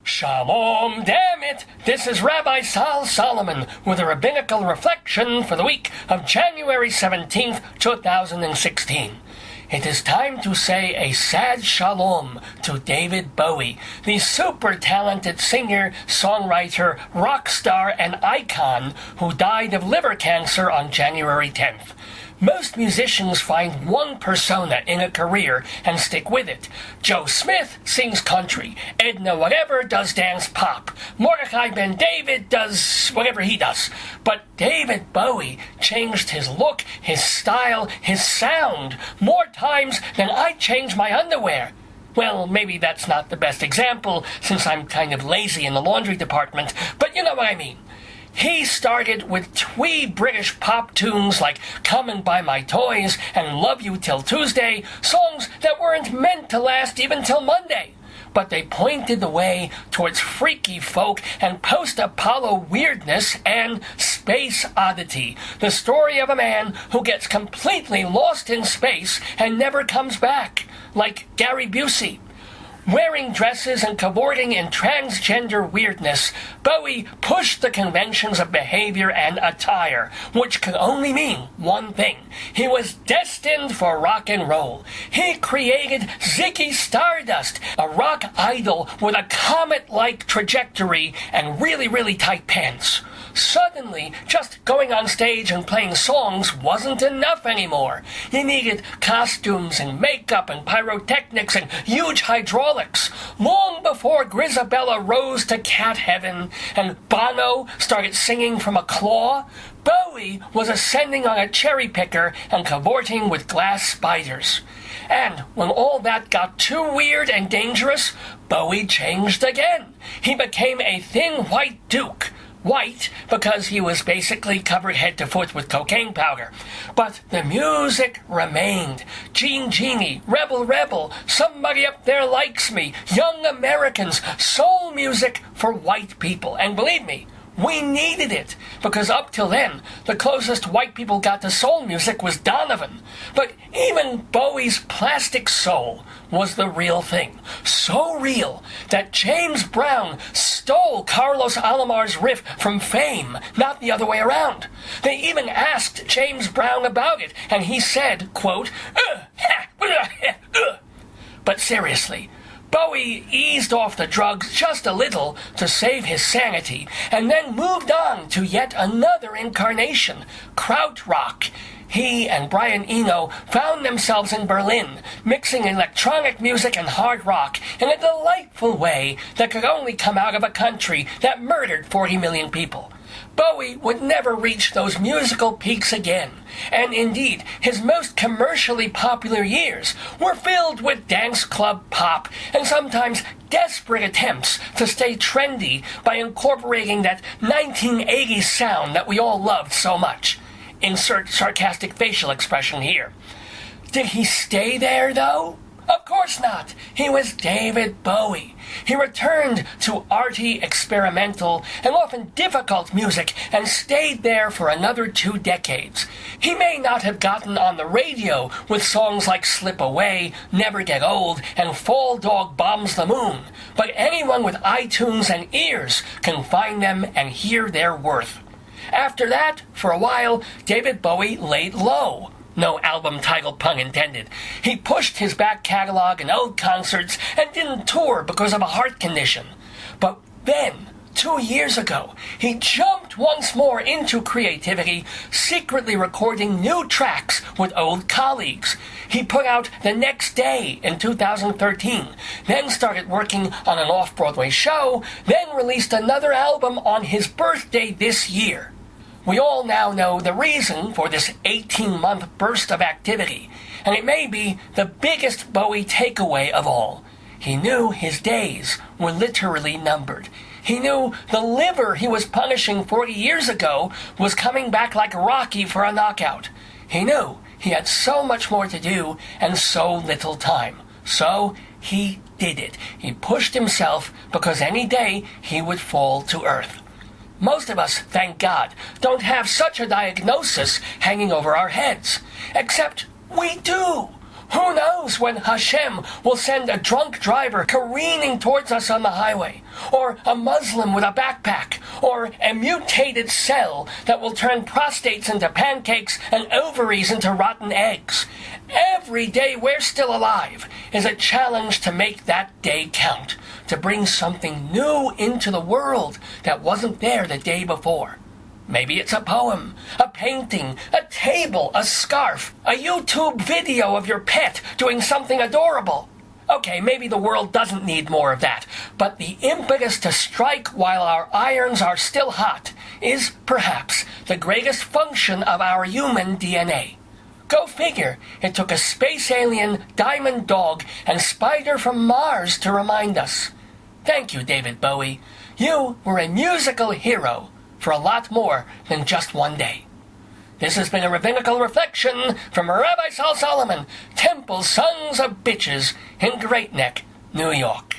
Shalom Dammit! This is Rabbi Sol Solomon with a Rabbinical reflection for the week of January 17th, 2016. It is time to say a sad shalom to David Bowie, the super talented singer, songwriter, rock star, and icon who died of liver cancer on January 10th. Most musicians find one persona in a career and stick with it. Joe Smith sings country. Edna whatever does dance pop. Mordecai Ben David does whatever he does. But David Bowie changed his look, his style, his sound more times than I change my underwear. Well, maybe that's not the best example, since I'm kind of lazy in the laundry department, but you know what I mean. He started with twee British pop tunes like Come and Buy My Toys and Love You Till Tuesday, songs that weren't meant to last even till Monday. But they pointed the way towards freaky folk and post-Apollo weirdness and space oddity, the story of a man who gets completely lost in space and never comes back, like Gary Busey. Wearing dresses and cavorting in transgender weirdness, Bowie pushed the conventions of behavior and attire, which could only mean one thing. He was destined for rock and roll. He created Ziggy Stardust, a rock idol with a comet-like trajectory and really, really tight pants. Suddenly, just going on stage and playing songs wasn't enough anymore. You needed costumes and makeup and pyrotechnics and huge hydraulics. Long before Grisabella rose to cat heaven and Bono started singing from a claw, Bowie was ascending on a cherry picker and cavorting with glass spiders. And when all that got too weird and dangerous, Bowie changed again. He became a thin white duke. White, because he was basically covered head to foot with cocaine powder. But the music remained. Gene Genie, Rebel Rebel, Somebody Up There Likes Me, Young Americans, soul music for white people. And believe me, we needed it, because up till then, the closest white people got to soul music was Donovan. But even Bowie's plastic soul was the real thing. So real that James Brown stole Carlos Alomar's riff from Fame, not the other way around. They even asked James Brown about it, and he said, quote, But seriously, Bowie eased off the drugs just a little to save his sanity, and then moved on to yet another incarnation, krautrock. He and Brian Eno found themselves in Berlin, mixing electronic music and hard rock in a delightful way that could only come out of a country that murdered 40 million people. Bowie would never reach those musical peaks again, and indeed, his most commercially popular years were filled with dance club pop and sometimes desperate attempts to stay trendy by incorporating that 1980s sound that we all loved so much. Insert sarcastic facial expression here. Did he stay there, though? Of course not. He was David Bowie. He returned to arty, experimental, and often difficult music and stayed there for another 2 decades. He may not have gotten on the radio with songs like Slip Away, Never Get Old, and Fall Dog Bombs the Moon, but anyone with iTunes and ears can find them and hear their worth. After that, for a while, David Bowie laid low. No album title pun intended. He pushed his back catalog and old concerts and didn't tour because of a heart condition. But then, 2 years ago, he jumped once more into creativity, secretly recording new tracks with old colleagues. He put out The Next Day in 2013, then started working on an off-Broadway show, then released another album on his birthday this year. We all now know the reason for this 18-month burst of activity, and it may be the biggest Bowie takeaway of all. He knew his days were literally numbered. He knew the liver he was punishing 40 years ago was coming back like Rocky for a knockout. He knew he had so much more to do and so little time. So he did it. He pushed himself because any day he would fall to earth. Most of us, thank God, don't have such a diagnosis hanging over our heads. Except we do. Who knows when Hashem will send a drunk driver careening towards us on the highway, or a Muslim with a backpack, or a mutated cell that will turn prostates into pancakes and ovaries into rotten eggs. Every day we're still alive is a challenge to make that day count, to bring something new into the world that wasn't there the day before. Maybe it's a poem, a painting, a table, a scarf, a YouTube video of your pet doing something adorable. Okay, maybe the world doesn't need more of that, but the impetus to strike while our irons are still hot is, perhaps, the greatest function of our human DNA. Go figure, it took a space alien, diamond dog, and spider from Mars to remind us. Thank you, David Bowie. You were a musical hero for a lot more than just one day. This has been a Rabbinical Reflection from Rabbi Sol Solomon, Temple Sons of Bitches in Great Neck, New York.